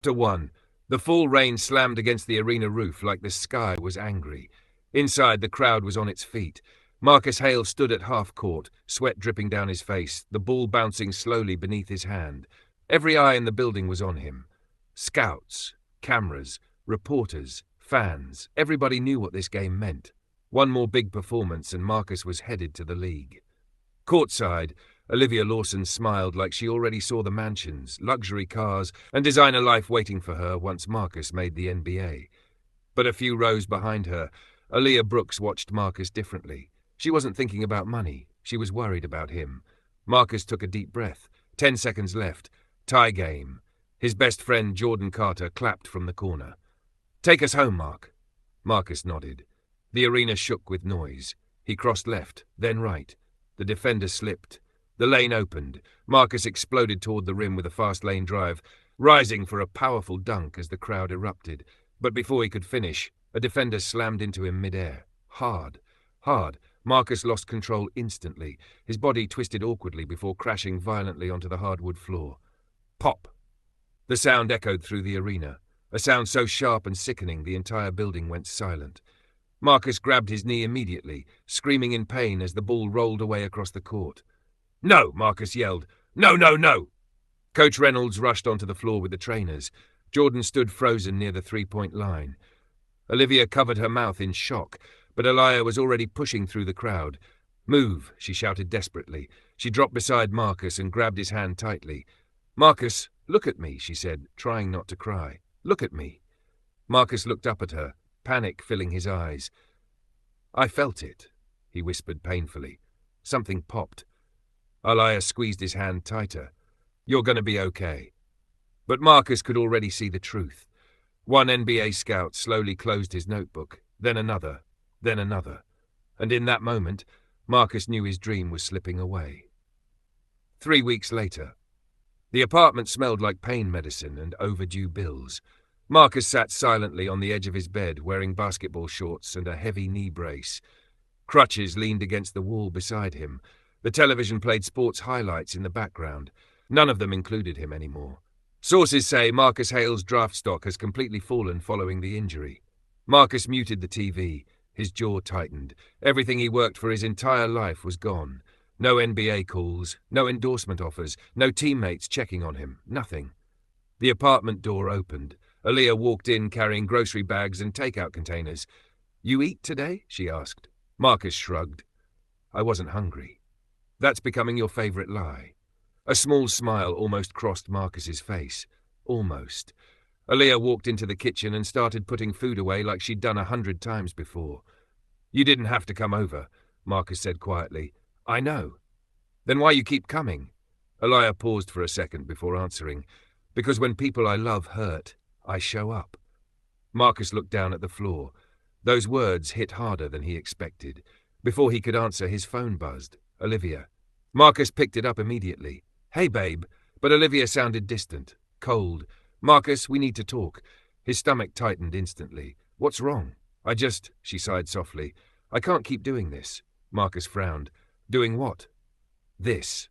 To one. The full rain slammed against the arena roof like the sky was angry. Inside, the crowd was on its feet. Marcus Hale stood at half-court, sweat dripping down his face, the ball bouncing slowly beneath his hand. Every eye in the building was on him. Scouts, cameras, reporters, fans, everybody knew what this game meant. One more big performance and Marcus was headed to the league. Courtside, Olivia Lawson smiled like she already saw the mansions, luxury cars, and designer life waiting for her once Marcus made the NBA. But a few rows behind her, Aaliyah Brooks watched Marcus differently. She wasn't thinking about money. She was worried about him. Marcus took a deep breath. 10 seconds left. Tie game. His best friend Jordan Carter clapped from the corner. "Take us home, Mark." Marcus nodded. The arena shook with noise. He crossed left, then right. The defender slipped. The lane opened. Marcus exploded toward the rim with a fast lane drive, rising for a powerful dunk as the crowd erupted. But before he could finish, a defender slammed into him midair. Hard. Marcus lost control instantly. His body twisted awkwardly before crashing violently onto the hardwood floor. Pop! The sound echoed through the arena, a sound so sharp and sickening the entire building went silent. Marcus grabbed his knee immediately, screaming in pain as the ball rolled away across the court. "No!" Marcus yelled. "No, no, no!" Coach Reynolds rushed onto the floor with the trainers. Jordan stood frozen near the three-point line. Olivia covered her mouth in shock, but Aaliyah was already pushing through the crowd. "Move," she shouted desperately. She dropped beside Marcus and grabbed his hand tightly. "Marcus, look at me," she said, trying not to cry. "Look at me." Marcus looked up at her, panic filling his eyes. "I felt it," he whispered painfully. Something popped. Aaliyah squeezed his hand tighter. "You're going to be okay." But Marcus could already see the truth. One NBA scout slowly closed his notebook, then another, and in that moment, Marcus knew his dream was slipping away. 3 weeks later. The apartment smelled like pain medicine and overdue bills. Marcus sat silently on the edge of his bed, wearing basketball shorts and a heavy knee brace. Crutches leaned against the wall beside him. The television played sports highlights in the background. None of them included him anymore. Sources say Marcus Hale's draft stock has completely fallen following the injury. Marcus muted the TV. His jaw tightened. Everything he worked for his entire life was gone. No NBA calls, no endorsement offers, no teammates checking on him, nothing. The apartment door opened. Aaliyah walked in carrying grocery bags and takeout containers. "You eat today?" she asked. Marcus shrugged. "I wasn't hungry." "That's becoming your favorite lie." A small smile almost crossed Marcus's face. Almost. Aaliyah walked into the kitchen and started putting food away like she'd done 100 times before. "You didn't have to come over," Marcus said quietly. "I know." "Then why you keep coming?" Aaliyah paused for a second before answering. "Because when people I love hurt, I show up." Marcus looked down at the floor. Those words hit harder than he expected. Before he could answer, his phone buzzed. Olivia. Marcus picked it up immediately. "Hey, babe." But Olivia sounded distant, cold. "Marcus, we need to talk." His stomach tightened instantly. "What's wrong?" She sighed softly. "I can't keep doing this." Marcus frowned. "Doing what?" "This."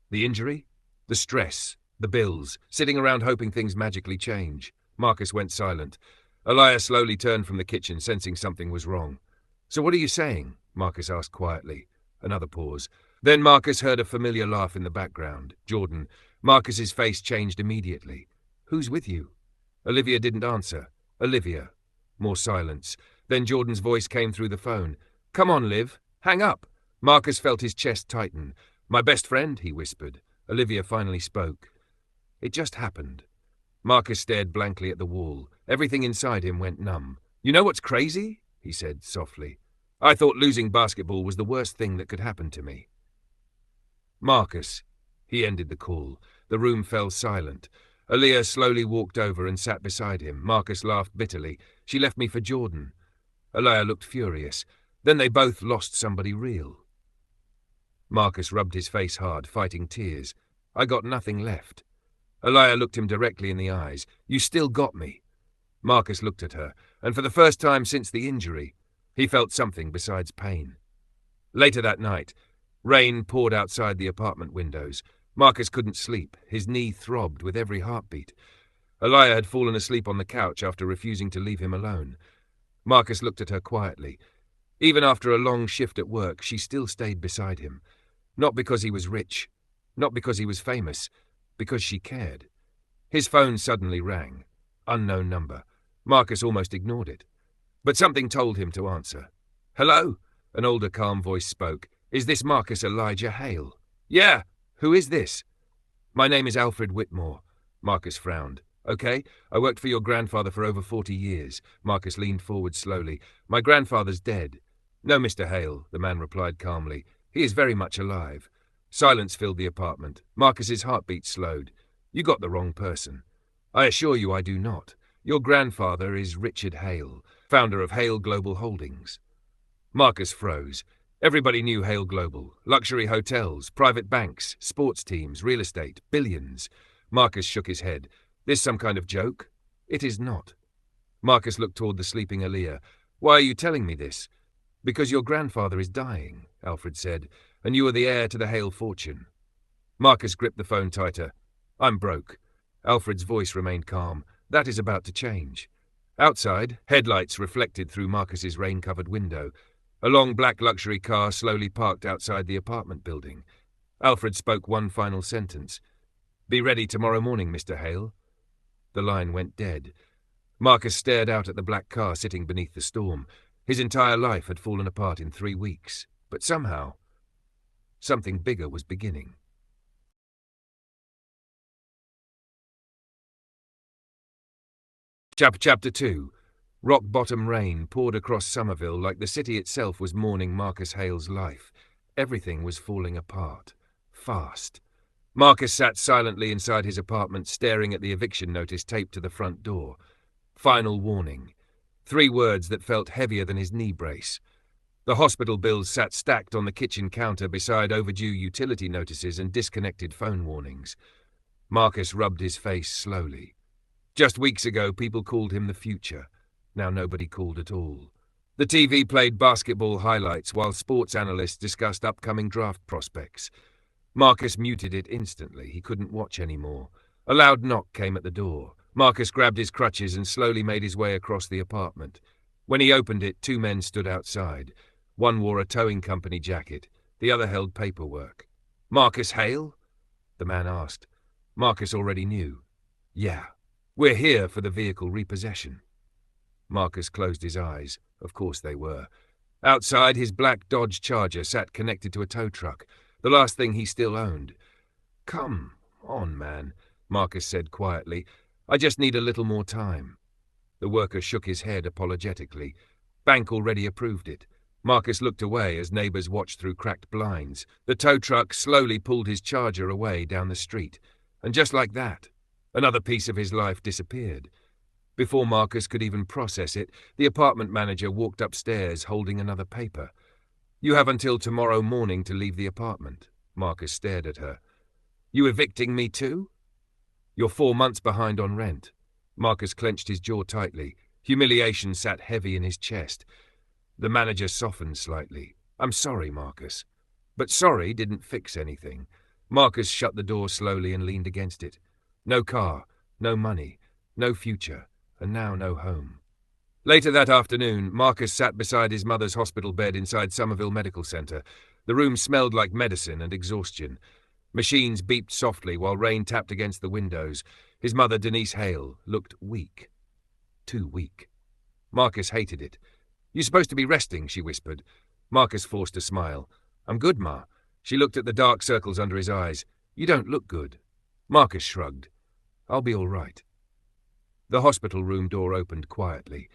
"The injury?" "The stress. The bills. Sitting around hoping things magically change." Marcus went silent. Aaliyah slowly turned from the kitchen, sensing something was wrong. "So what are you saying?" Marcus asked quietly. Another pause. Then Marcus heard a familiar laugh in the background. Jordan. Marcus's face changed immediately. "Who's with you?" Olivia didn't answer. "Olivia." More silence. Then Jordan's voice came through the phone. "Come on, Liv. Hang up." Marcus felt his chest tighten. "My best friend," he whispered. Olivia finally spoke. "It just happened." Marcus stared blankly at the wall. Everything inside him went numb. "You know what's crazy?" he said softly. "I thought losing basketball was the worst thing that could happen to me." "Marcus." He ended the call. The room fell silent. Aaliyah slowly walked over and sat beside him. Marcus laughed bitterly. "She left me for Jordan." Aaliyah looked furious. "Then they both lost somebody real." Marcus rubbed his face hard, fighting tears. "I got nothing left." Aaliyah looked him directly in the eyes. "You still got me." Marcus looked at her, and for the first time since the injury, he felt something besides pain. Later that night, rain poured outside the apartment windows. Marcus couldn't sleep. His knee throbbed with every heartbeat. Elia had fallen asleep on the couch after refusing to leave him alone. Marcus looked at her quietly. Even after a long shift at work, she still stayed beside him. Not because he was rich, not because he was famous, because she cared. His phone suddenly rang. Unknown number. Marcus almost ignored it. But something told him to answer. "Hello?" An older, calm voice spoke. "Is this Marcus Elijah Hale?" "Yeah. Who is this?" "My name is Alfred Whitmore." Marcus frowned. "Okay, I worked for your grandfather for over 40 years. Marcus leaned forward slowly. "My grandfather's dead." "No, Mr. Hale," the man replied calmly. "He is very much alive." Silence filled the apartment. Marcus's heartbeat slowed. "You got the wrong person." "I assure you I do not. Your grandfather is Richard Hale, founder of Hale Global Holdings." Marcus froze. Everybody knew Hale Global. Luxury hotels, private banks, sports teams, real estate, billions. Marcus shook his head. "This some kind of joke?" "It is not." Marcus looked toward the sleeping Aaliyah. "Why are you telling me this?" "Because your grandfather is dying," Alfred said, "and you are the heir to the Hale fortune." Marcus gripped the phone tighter. "I'm broke." Alfred's voice remained calm. "That is about to change." Outside, headlights reflected through Marcus's rain-covered window. A long black luxury car slowly parked outside the apartment building. Alfred spoke one final sentence. "Be ready tomorrow morning, Mr. Hale." The line went dead. Marcus stared out at the black car sitting beneath the storm. His entire life had fallen apart in 3 weeks. But somehow, something bigger was beginning. Chapter 2. Rock-bottom rain poured across Somerville like the city itself was mourning Marcus Hale's life. Everything was falling apart. Fast. Marcus sat silently inside his apartment, staring at the eviction notice taped to the front door. Final warning. 3 words that felt heavier than his knee brace. The hospital bills sat stacked on the kitchen counter beside overdue utility notices and disconnected phone warnings. Marcus rubbed his face slowly. Just weeks ago, people called him the future. Now nobody called at all. The TV played basketball highlights while sports analysts discussed upcoming draft prospects. Marcus muted it instantly. He couldn't watch anymore. A loud knock came at the door. Marcus grabbed his crutches and slowly made his way across the apartment. When he opened it, 2 men stood outside. One wore a towing company jacket. The other held paperwork. "Marcus Hale?" the man asked. Marcus already knew. "Yeah. We're here for the vehicle repossession." Marcus closed his eyes. Of course they were. Outside, his black Dodge Charger sat connected to a tow truck, the last thing he still owned. "Come on, man," Marcus said quietly. "I just need a little more time." The worker shook his head apologetically. Bank already approved it. Marcus looked away as neighbors watched through cracked blinds. The tow truck slowly pulled his Charger away down the street. And just like that, another piece of his life disappeared. Before Marcus could even process it, the apartment manager walked upstairs holding another paper. "You have until tomorrow morning to leave the apartment." Marcus stared at her. "You evicting me too?" "You're 4 months behind on rent." Marcus clenched his jaw tightly. Humiliation sat heavy in his chest. The manager softened slightly. "I'm sorry, Marcus." But sorry didn't fix anything. Marcus shut the door slowly and leaned against it. No car, no money, no future, and now no home. Later that afternoon, Marcus sat beside his mother's hospital bed inside Somerville Medical Center. The room smelled like medicine and exhaustion. Machines beeped softly while rain tapped against the windows. His mother, Denise Hale, looked weak. Too weak. Marcus hated it. "You're supposed to be resting," she whispered. Marcus forced a smile. "I'm good, Ma." She looked at the dark circles under his eyes. "You don't look good." Marcus shrugged. "I'll be all right." The hospital room door opened quietly.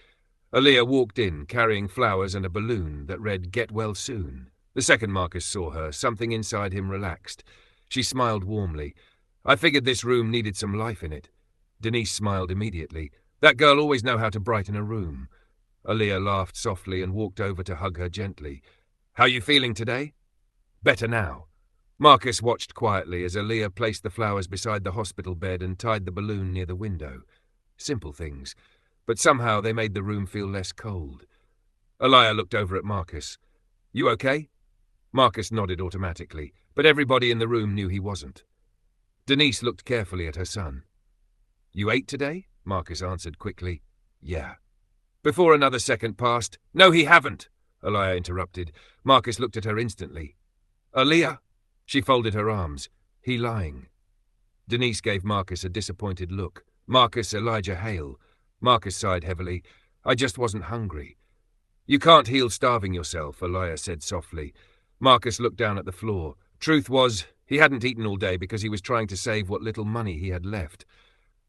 Aaliyah walked in, carrying flowers and a balloon that read, "Get well soon." The second Marcus saw her, something inside him relaxed. She smiled warmly. "I figured this room needed some life in it." Denise smiled immediately. "That girl always know how to brighten a room." Aaliyah laughed softly and walked over to hug her gently. "How you feeling today?" "Better now." Marcus watched quietly as Aaliyah placed the flowers beside the hospital bed and tied the balloon near the window. Simple things, but somehow they made the room feel less cold. Aaliyah looked over at Marcus. "You okay?" Marcus nodded automatically, but everybody in the room knew he wasn't. Denise looked carefully at her son. You ate today? Marcus answered quickly. Yeah. Before another second passed, No, he haven't, Aliyah interrupted. Marcus looked at her instantly. Aliyah? She folded her arms. He lying. Denise gave Marcus a disappointed look. Marcus Elijah Hale. Marcus sighed heavily. I just wasn't hungry. You can't heal starving yourself, Aliyah said softly. Marcus looked down at the floor. Truth was, he hadn't eaten all day because he was trying to save what little money he had left.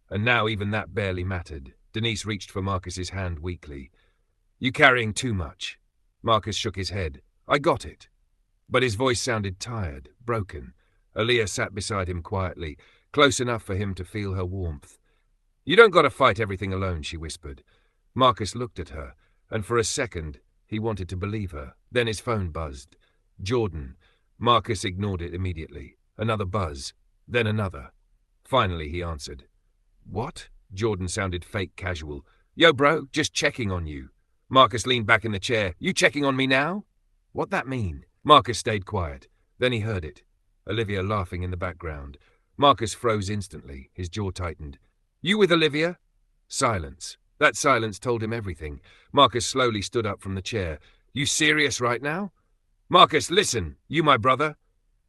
And now even that barely mattered. Denise reached for Marcus's hand weakly. You carrying too much. Marcus shook his head. I got it. But his voice sounded tired, broken. Aliyah sat beside him quietly, close enough for him to feel her warmth. You don't got to fight everything alone, she whispered. Marcus looked at her, and for a second he wanted to believe her. Then his phone buzzed. Jordan. Marcus ignored it immediately. Another buzz. Then another. Finally he answered. What? Jordan sounded fake casual. Yo, bro, just checking on you. Marcus leaned back in the chair. You checking on me now? What that mean? Marcus stayed quiet. Then he heard it. Olivia laughing in the background. Marcus froze instantly. His jaw tightened. You with Olivia? Silence. That silence told him everything. Marcus slowly stood up from the chair. You serious right now? Marcus, listen. You my brother?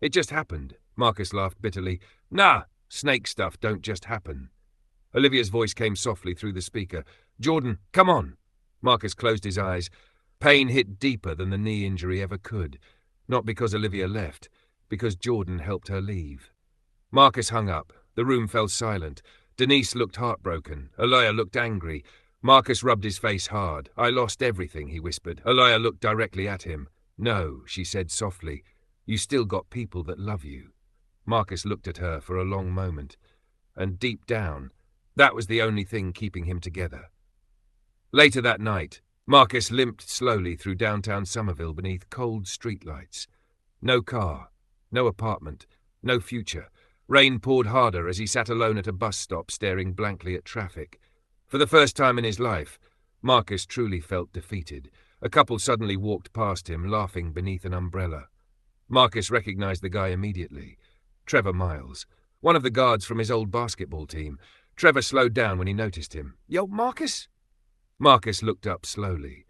It just happened. Marcus laughed bitterly. Nah, snake stuff don't just happen. Olivia's voice came softly through the speaker. Jordan, come on. Marcus closed his eyes. Pain hit deeper than the knee injury ever could. Not because Olivia left, because Jordan helped her leave. Marcus hung up. The room fell silent. Denise looked heartbroken. Aliyah looked angry. Marcus rubbed his face hard. I lost everything, he whispered. Aliyah looked directly at him. No, she said softly. You still got people that love you. Marcus looked at her for a long moment. And deep down, that was the only thing keeping him together. Later that night, Marcus limped slowly through downtown Somerville beneath cold streetlights. No car, no apartment, no future. Rain poured harder as he sat alone at a bus stop staring blankly at traffic. For the first time in his life, Marcus truly felt defeated. A couple suddenly walked past him, laughing beneath an umbrella. Marcus recognized the guy immediately. Trevor Miles, one of the guards from his old basketball team. Trevor slowed down when he noticed him. Yo, Marcus? Marcus looked up slowly.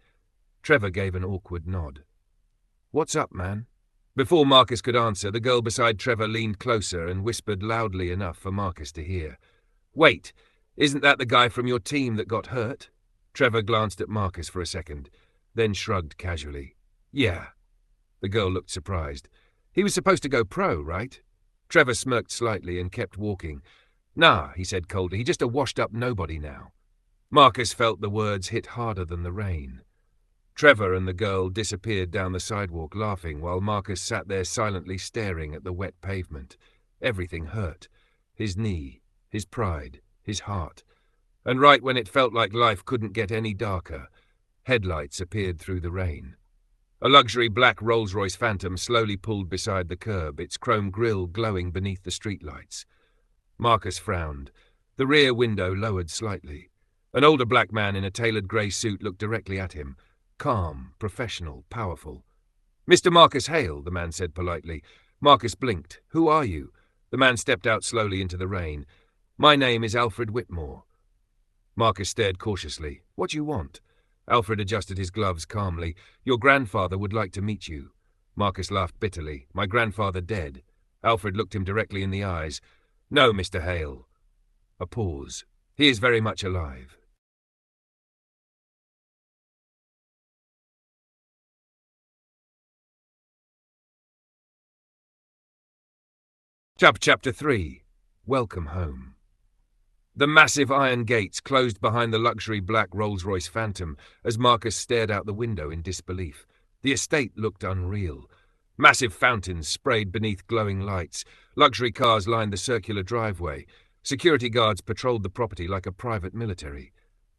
Trevor gave an awkward nod. What's up, man? Before Marcus could answer, the girl beside Trevor leaned closer and whispered loudly enough for Marcus to hear. Wait, isn't that the guy from your team that got hurt? Trevor glanced at Marcus for a second, then shrugged casually. Yeah. The girl looked surprised. He was supposed to go pro, right? Trevor smirked slightly and kept walking. Nah, he said coldly, he's just a washed-up nobody now. Marcus felt the words hit harder than the rain. Trevor and the girl disappeared down the sidewalk laughing while Marcus sat there silently staring at the wet pavement. Everything hurt. His knee, his pride, his heart. And right when it felt like life couldn't get any darker, headlights appeared through the rain. A luxury black Rolls-Royce Phantom slowly pulled beside the curb, its chrome grille glowing beneath the streetlights. Marcus frowned. The rear window lowered slightly. An older black man in a tailored grey suit looked directly at him. Calm, professional, powerful. Mr. Marcus Hale, the man said politely. Marcus blinked. Who are you? The man stepped out slowly into the rain. My name is Alfred Whitmore. Marcus stared cautiously. What do you want? Alfred adjusted his gloves calmly. Your grandfather would like to meet you. Marcus laughed bitterly. My grandfather dead. Alfred looked him directly in the eyes. No, Mr. Hale. A pause. He is very much alive. Chapter 3. Welcome Home. The massive iron gates closed behind the luxury black Rolls-Royce Phantom as Marcus stared out the window in disbelief. The estate looked unreal. Massive fountains sprayed beneath glowing lights. Luxury cars lined the circular driveway. Security guards patrolled the property like a private military.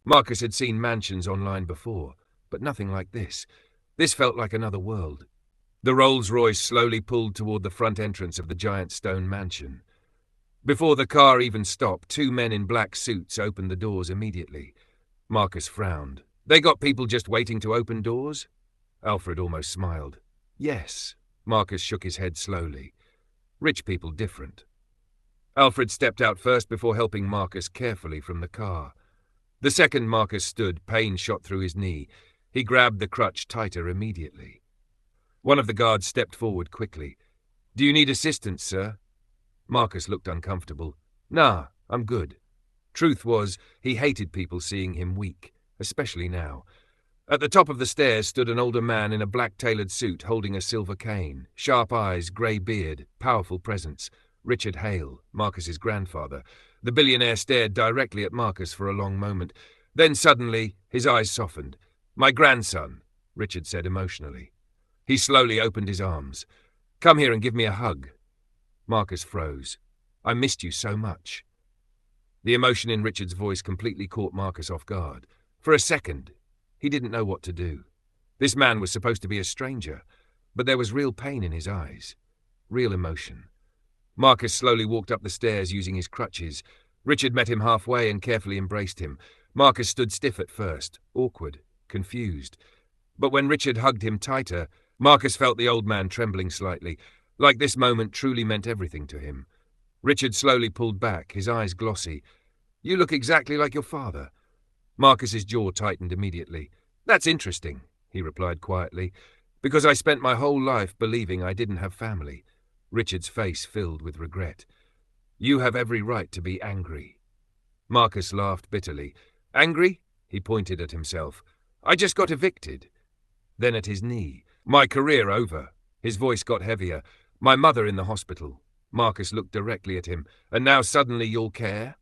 Marcus had seen mansions online before, but nothing like this. This felt like another world. The Rolls-Royce slowly pulled toward the front entrance of the giant stone mansion. Before the car even stopped, two men in black suits opened the doors immediately. Marcus frowned. They got people just waiting to open doors? Alfred almost smiled. Yes. Marcus shook his head slowly. Rich people different. Alfred stepped out first before helping Marcus carefully from the car. The second Marcus stood, pain shot through his knee. He grabbed the crutch tighter immediately. One of the guards stepped forward quickly. "Do you need assistance, sir?" Marcus looked uncomfortable. "Nah, I'm good." Truth was, he hated people seeing him weak, especially now. At the top of the stairs stood an older man in a black tailored suit holding a silver cane, sharp eyes, grey beard, powerful presence. Richard Hale, Marcus's grandfather. The billionaire stared directly at Marcus for a long moment. Then suddenly, his eyes softened. "My grandson," Richard said emotionally. He slowly opened his arms. "Come here and give me a hug." Marcus froze. "I missed you so much." The emotion in Richard's voice completely caught Marcus off guard. For a second, he didn't know what to do. This man was supposed to be a stranger, but there was real pain in his eyes. Real emotion. Marcus slowly walked up the stairs using his crutches. Richard met him halfway and carefully embraced him. Marcus stood stiff at first, awkward, confused. But when Richard hugged him tighter, Marcus felt the old man trembling slightly, like this moment truly meant everything to him. Richard slowly pulled back, his eyes glossy. "You look exactly like your father." Marcus's jaw tightened immediately. "That's interesting," he replied quietly, "because I spent my whole life believing I didn't have family." Richard's face filled with regret. "You have every right to be angry." Marcus laughed bitterly. "Angry?" He pointed at himself. "I just got evicted." Then at his knee. "My career over." His voice got heavier. "My mother in the hospital." Marcus looked directly at him. "And now suddenly you'll care?"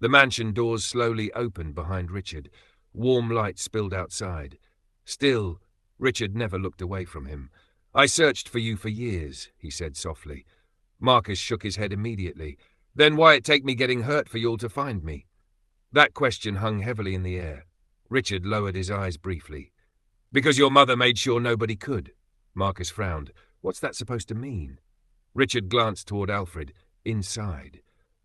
The mansion doors slowly opened behind Richard. Warm light spilled outside. Still, Richard never looked away from him. "I searched for you for years," he said softly. Marcus shook his head immediately. "Then why it take me getting hurt for y'all to find me?" That question hung heavily in the air. Richard lowered his eyes briefly. "Because your mother made sure nobody could." Marcus frowned. "What's that supposed to mean?" Richard glanced toward Alfred, inside.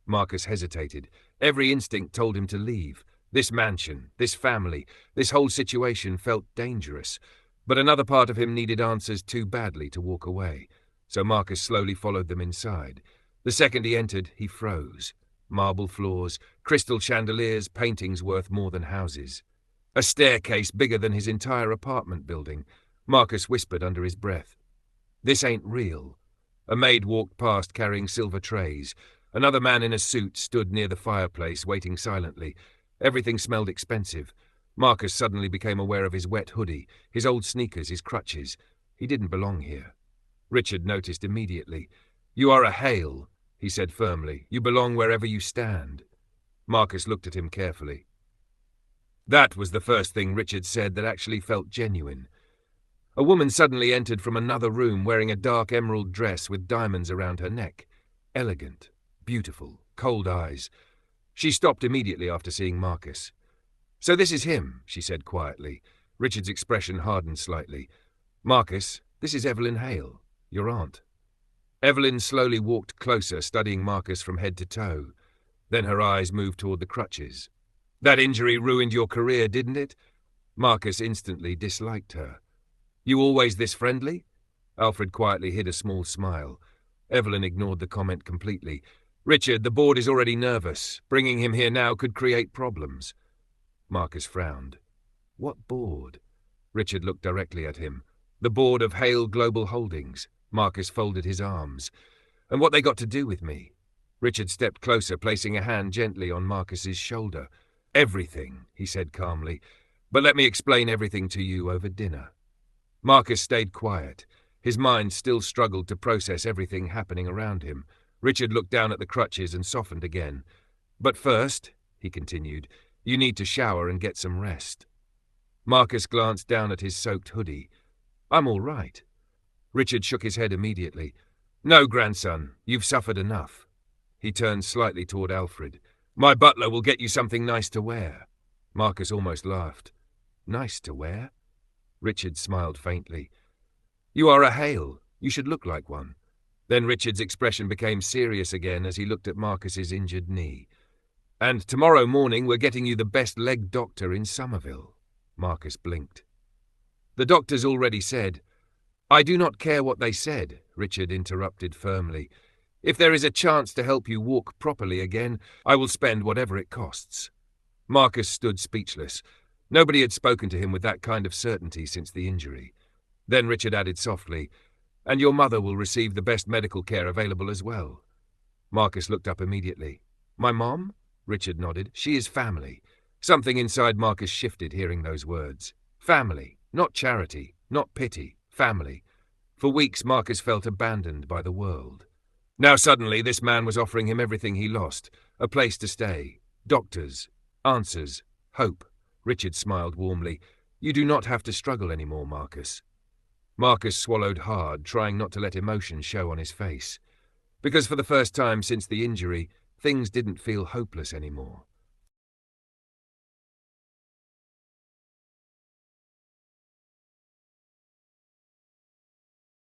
Marcus hesitated. Every instinct told him to leave. This mansion, this family, this whole situation felt dangerous. But another part of him needed answers too badly to walk away. So Marcus slowly followed them inside. The second he entered, he froze. Marble floors, crystal chandeliers, paintings worth more than houses. A staircase bigger than his entire apartment building. Marcus whispered under his breath, "This ain't real." A maid walked past carrying silver trays. Another man in a suit stood near the fireplace, waiting silently. Everything smelled expensive. Marcus suddenly became aware of his wet hoodie, his old sneakers, his crutches. He didn't belong here. Richard noticed immediately. "You are a Hale," he said firmly. "You belong wherever you stand." Marcus looked at him carefully. That was the first thing Richard said that actually felt genuine. A woman suddenly entered from another room wearing a dark emerald dress with diamonds around her neck. Elegant, beautiful, cold eyes. She stopped immediately after seeing Marcus. "So this is him," she said quietly. Richard's expression hardened slightly. "Marcus, this is Evelyn Hale, your aunt." Evelyn slowly walked closer, studying Marcus from head to toe. Then her eyes moved toward the crutches. "That injury ruined your career, didn't it?" Marcus instantly disliked her. "You always this friendly?" Alfred quietly hid a small smile. Evelyn ignored the comment completely. "Richard, the board is already nervous. Bringing him here now could create problems." Marcus frowned. "What board?" Richard looked directly at him. "The board of Hale Global Holdings." Marcus folded his arms. "And what they got to do with me?" Richard stepped closer, placing a hand gently on Marcus's shoulder. "Everything," he said calmly. "But let me explain everything to you over dinner." Marcus stayed quiet. His mind still struggled to process everything happening around him. Richard looked down at the crutches and softened again. "But first," he continued, "you need to shower and get some rest." Marcus glanced down at his soaked hoodie. "I'm all right." Richard shook his head immediately. "No, grandson, you've suffered enough." He turned slightly toward Alfred. "My butler will get you something nice to wear." Marcus almost laughed. "Nice to wear?" Richard smiled faintly. "You are a Hale. You should look like one." Then Richard's expression became serious again as he looked at Marcus's injured knee. "And tomorrow morning we're getting you the best leg doctor in Somerville." Marcus blinked. "The doctors already said—" "I do not care what they said," Richard interrupted firmly. If there is a chance to help you walk properly again, I will spend whatever it costs." Marcus stood speechless. Nobody had spoken to him with that kind of certainty since the injury. Then Richard added softly, "And your mother will receive the best medical care available as well." Marcus looked up immediately. "My mom?" Richard nodded. "She is family." Something inside Marcus shifted hearing those words. Family, not charity, not pity, family. For weeks Marcus felt abandoned by the world. Now suddenly this man was offering him everything he lost, a place to stay, doctors, answers, hope. Richard smiled warmly. "You do not have to struggle anymore, Marcus." Marcus swallowed hard, trying not to let emotion show on his face. Because for the first time since the injury, things didn't feel hopeless anymore.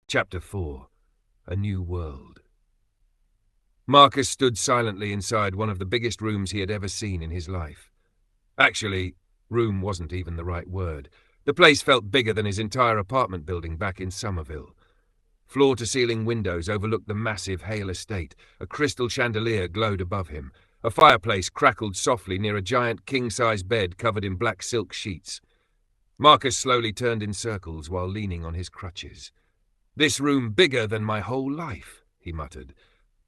Chapter 4. A New World. Marcus stood silently inside one of the biggest rooms he had ever seen in his life. Actually, room wasn't even the right word. The place felt bigger than his entire apartment building back in Somerville. Floor-to-ceiling windows overlooked the massive Hale estate. A crystal chandelier glowed above him. A fireplace crackled softly near a giant king-size bed covered in black silk sheets. Marcus slowly turned in circles while leaning on his crutches. "This room bigger than my whole life," he muttered.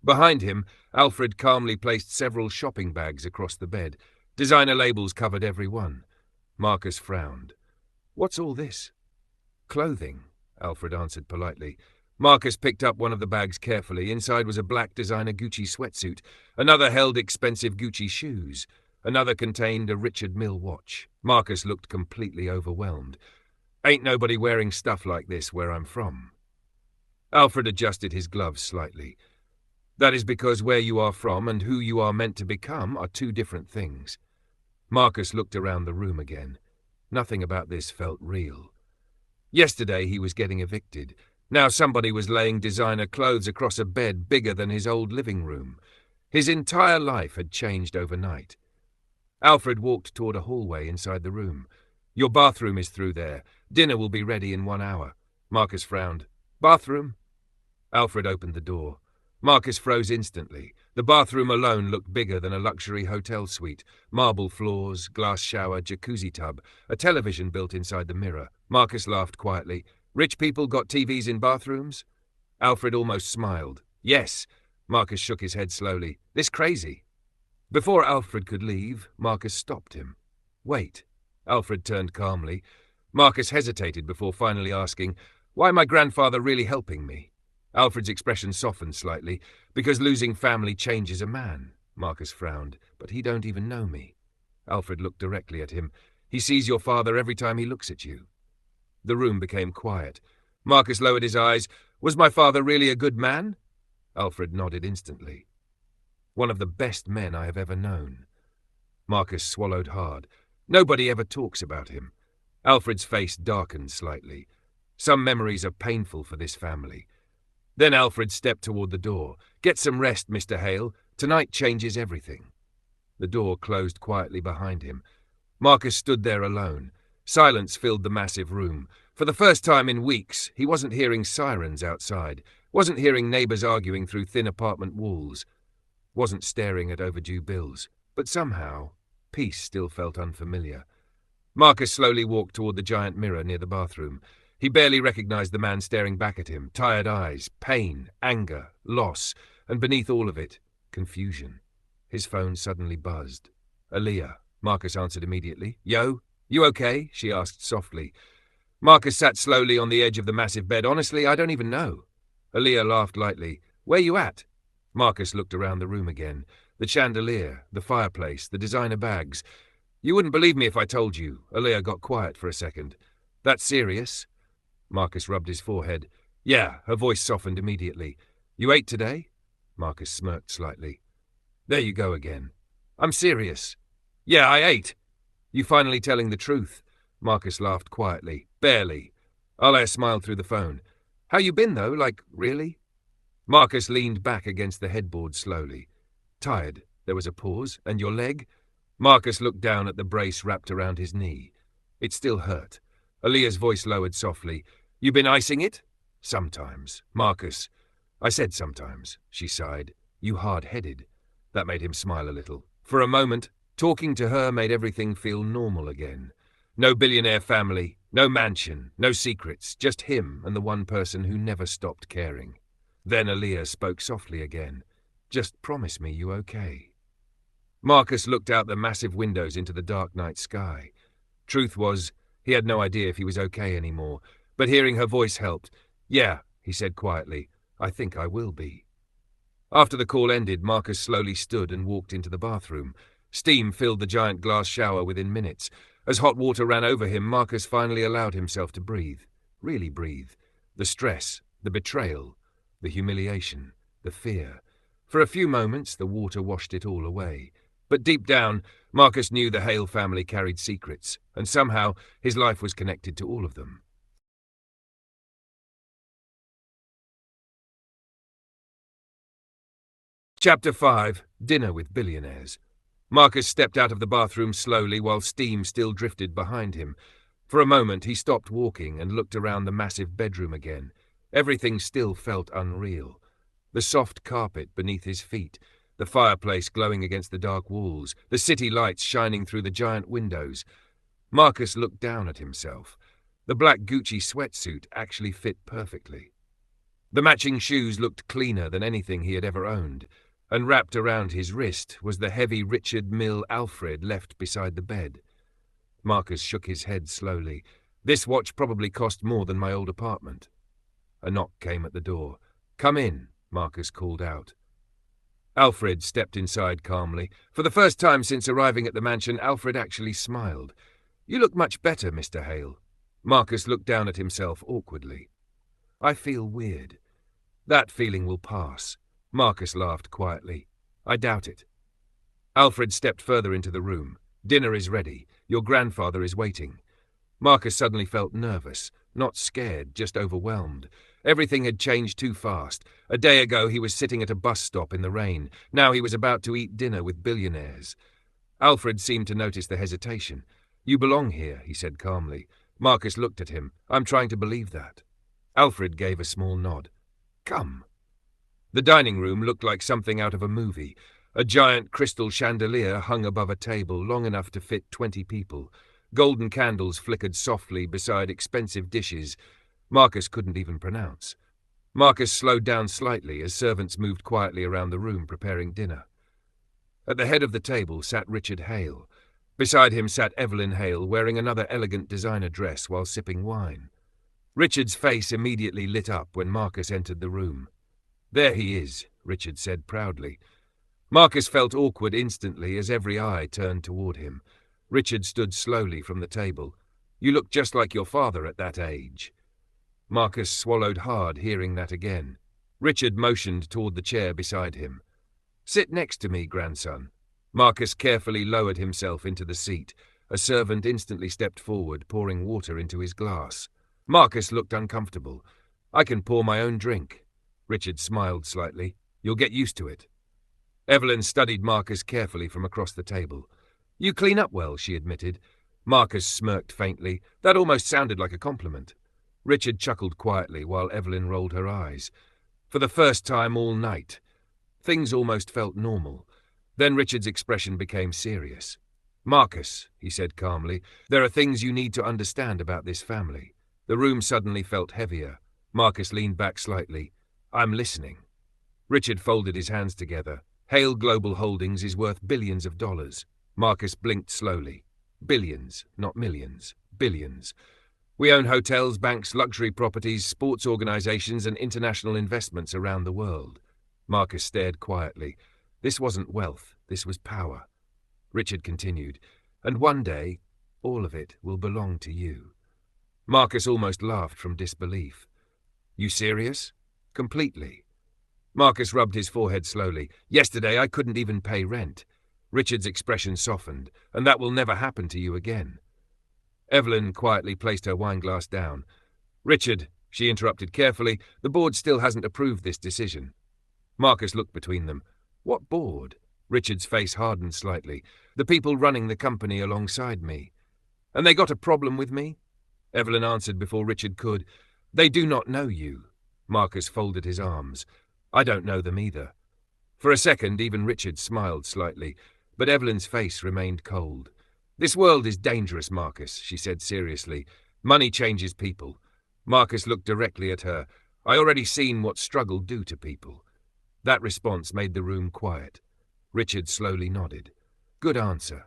Behind him, Alfred calmly placed several shopping bags across the bed. Designer labels covered every one. Marcus frowned. "What's all this?" "Clothing," Alfred answered politely. Marcus picked up one of the bags carefully. Inside was a black designer Gucci sweatsuit. Another held expensive Gucci shoes. Another contained a Richard Mille watch. Marcus looked completely overwhelmed. "Ain't nobody wearing stuff like this where I'm from." Alfred adjusted his gloves slightly. "That is because where you are from and who you are meant to become are two different things." Marcus looked around the room again. Nothing about this felt real. Yesterday he was getting evicted. Now somebody was laying designer clothes across a bed bigger than his old living room. His entire life had changed overnight. Alfred walked toward a hallway inside the room. "Your bathroom is through there. Dinner will be ready in 1 hour." Marcus frowned. "Bathroom?" Alfred opened the door. Marcus froze instantly. The bathroom alone looked bigger than a luxury hotel suite. Marble floors, glass shower, jacuzzi tub, a television built inside the mirror. Marcus laughed quietly. "Rich people got TVs in bathrooms?" Alfred almost smiled. "Yes." Marcus shook his head slowly. "This crazy." Before Alfred could leave, Marcus stopped him. "Wait." Alfred turned calmly. Marcus hesitated before finally asking, "Why my grandfather really helping me?" Alfred's expression softened slightly. "Because losing family changes a man." Marcus frowned. "But he don't even know me." Alfred looked directly at him. "He sees your father every time he looks at you." The room became quiet. Marcus lowered his eyes. "Was my father really a good man?" Alfred nodded instantly. "One of the best men I have ever known." Marcus swallowed hard. Nobody ever talks about him. Alfred's face darkened slightly. Some memories are painful for this family. Then Alfred stepped toward the door. "Get some rest, Mr. Hale. Tonight changes everything." The door closed quietly behind him. Marcus stood there alone. Silence filled the massive room. For the first time in weeks, he wasn't hearing sirens outside, wasn't hearing neighbors arguing through thin apartment walls, wasn't staring at overdue bills. But somehow, peace still felt unfamiliar. Marcus slowly walked toward the giant mirror near the bathroom. He barely recognized the man staring back at him. Tired eyes, pain, anger, loss, and beneath all of it, confusion. His phone suddenly buzzed. "Aaliyah," Marcus answered immediately. "Yo, you okay?" she asked softly. Marcus sat slowly on the edge of the massive bed. "Honestly, I don't even know." Aaliyah laughed lightly. "Where you at?" Marcus looked around the room again. The chandelier, the fireplace, the designer bags. "You wouldn't believe me if I told you." Aaliyah got quiet for a second. "That's serious?" Marcus rubbed his forehead. "Yeah," her voice softened immediately. "You ate today?" Marcus smirked slightly. "There you go again." "I'm serious." "Yeah, I ate." "You finally telling the truth?" Marcus laughed quietly. "Barely." Aaliyah smiled through the phone. "How you been, though? Like, really?" Marcus leaned back against the headboard slowly. "Tired." There was a pause. "And your leg?" Marcus looked down at the brace wrapped around his knee. It still hurt. Aaliyah's voice lowered softly. "You been icing it?" "Sometimes." "Marcus." I said sometimes, she sighed. You hard-headed. That made him smile a little. For a moment, talking to her made everything feel normal again. No billionaire family, no mansion, no secrets, just him and the one person who never stopped caring. Then Aaliyah spoke softly again. Just promise me you okay. Marcus looked out the massive windows into the dark night sky. Truth was, he had no idea if he was okay anymore, but hearing her voice helped. Yeah, he said quietly, I think I will be. After the call ended, Marcus slowly stood and walked into the bathroom. Steam filled the giant glass shower within minutes. As hot water ran over him, Marcus finally allowed himself to breathe. Really breathe. The stress, the betrayal, the humiliation, the fear. For a few moments, the water washed it all away. But deep down, Marcus knew the Hale family carried secrets, and somehow his life was connected to all of them. Chapter 5. Dinner with Billionaires. Marcus stepped out of the bathroom slowly while steam still drifted behind him. For a moment he stopped walking and looked around the massive bedroom again. Everything still felt unreal. The soft carpet beneath his feet, the fireplace glowing against the dark walls, the city lights shining through the giant windows. Marcus looked down at himself. The black Gucci sweatsuit actually fit perfectly. The matching shoes looked cleaner than anything he had ever owned, and wrapped around his wrist was the heavy Richard Mille Alfred left beside the bed. Marcus shook his head slowly. This watch probably cost more than my old apartment. A knock came at the door. Come in, Marcus called out. Alfred stepped inside calmly. For the first time since arriving at the mansion, Alfred actually smiled. You look much better, Mr. Hale. Marcus looked down at himself awkwardly. I feel weird. That feeling will pass. Marcus laughed quietly. I doubt it. Alfred stepped further into the room. Dinner is ready. Your grandfather is waiting. Marcus suddenly felt nervous, not scared, just overwhelmed. Everything had changed too fast. A day ago he was sitting at a bus stop in the rain. Now he was about to eat dinner with billionaires. Alfred seemed to notice the hesitation. You belong here, he said calmly. Marcus looked at him. I'm trying to believe that. Alfred gave a small nod. Come. The dining room looked like something out of a movie. A giant crystal chandelier hung above a table long enough to fit 20 people. Golden candles flickered softly beside expensive dishes Marcus couldn't even pronounce. Marcus slowed down slightly as servants moved quietly around the room preparing dinner. At the head of the table sat Richard Hale. Beside him sat Evelyn Hale, wearing another elegant designer dress while sipping wine. Richard's face immediately lit up when Marcus entered the room. There he is, Richard said proudly. Marcus felt awkward instantly as every eye turned toward him. Richard stood slowly from the table. You look just like your father at that age. Marcus swallowed hard hearing that again. Richard motioned toward the chair beside him. Sit next to me, grandson. Marcus carefully lowered himself into the seat. A servant instantly stepped forward, pouring water into his glass. Marcus looked uncomfortable. I can pour my own drink. Richard smiled slightly. You'll get used to it. Evelyn studied Marcus carefully from across the table. You clean up well, she admitted. Marcus smirked faintly. That almost sounded like a compliment. Richard chuckled quietly while Evelyn rolled her eyes. For the first time all night, things almost felt normal. Then Richard's expression became serious. Marcus, he said calmly, there are things you need to understand about this family. The room suddenly felt heavier. Marcus leaned back slightly. I'm listening. Richard folded his hands together. Hale Global Holdings is worth billions of dollars. Marcus blinked slowly. Billions, not millions. Billions. We own hotels, banks, luxury properties, sports organizations, and international investments around the world. Marcus stared quietly. This wasn't wealth, this was power. Richard continued, and one day, all of it will belong to you. Marcus almost laughed from disbelief. You serious? Completely. Marcus rubbed his forehead slowly. Yesterday I couldn't even pay rent. Richard's expression softened, and that will never happen to you again. Evelyn quietly placed her wineglass down. Richard, she interrupted carefully, the board still hasn't approved this decision. Marcus looked between them. What board? Richard's face hardened slightly. The people running the company alongside me. And they got a problem with me? Evelyn answered before Richard could. They do not know you. Marcus folded his arms. I don't know them either. For a second, even Richard smiled slightly, but Evelyn's face remained cold. This world is dangerous, Marcus, she said seriously. Money changes people. Marcus looked directly at her. I already seen what struggle do to people. That response made the room quiet. Richard slowly nodded. Good answer.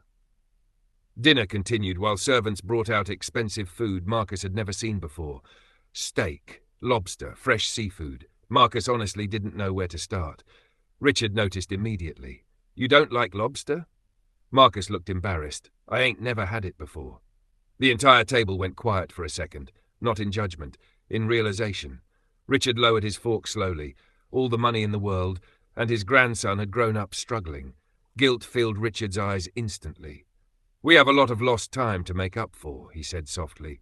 Dinner continued while servants brought out expensive food Marcus had never seen before. Steak, lobster, fresh seafood. Marcus honestly didn't know where to start. Richard noticed immediately. You don't like lobster? Marcus looked embarrassed. I ain't never had it before. The entire table went quiet for a second, not in judgment, in realization. Richard lowered his fork slowly. All the money in the world, and his grandson had grown up struggling. Guilt filled Richard's eyes instantly. We have a lot of lost time to make up for, he said softly.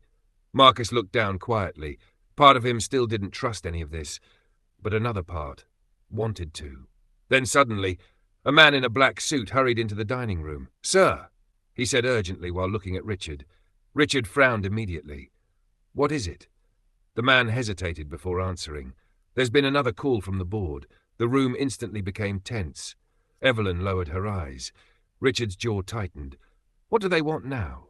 Marcus looked down quietly. Part of him still didn't trust any of this, but another part wanted to. Then suddenly, a man in a black suit hurried into the dining room. Sir, he said urgently while looking at Richard. Richard frowned immediately. What is it? The man hesitated before answering. There's been another call from the board. The room instantly became tense. Evelyn lowered her eyes. Richard's jaw tightened. What do they want now?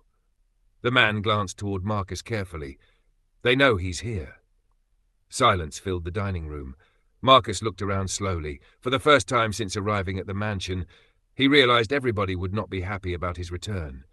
The man glanced toward Marcus carefully. They know he's here. Silence filled the dining room. Marcus looked around slowly. For the first time since arriving at the mansion, he realized everybody would not be happy about his return.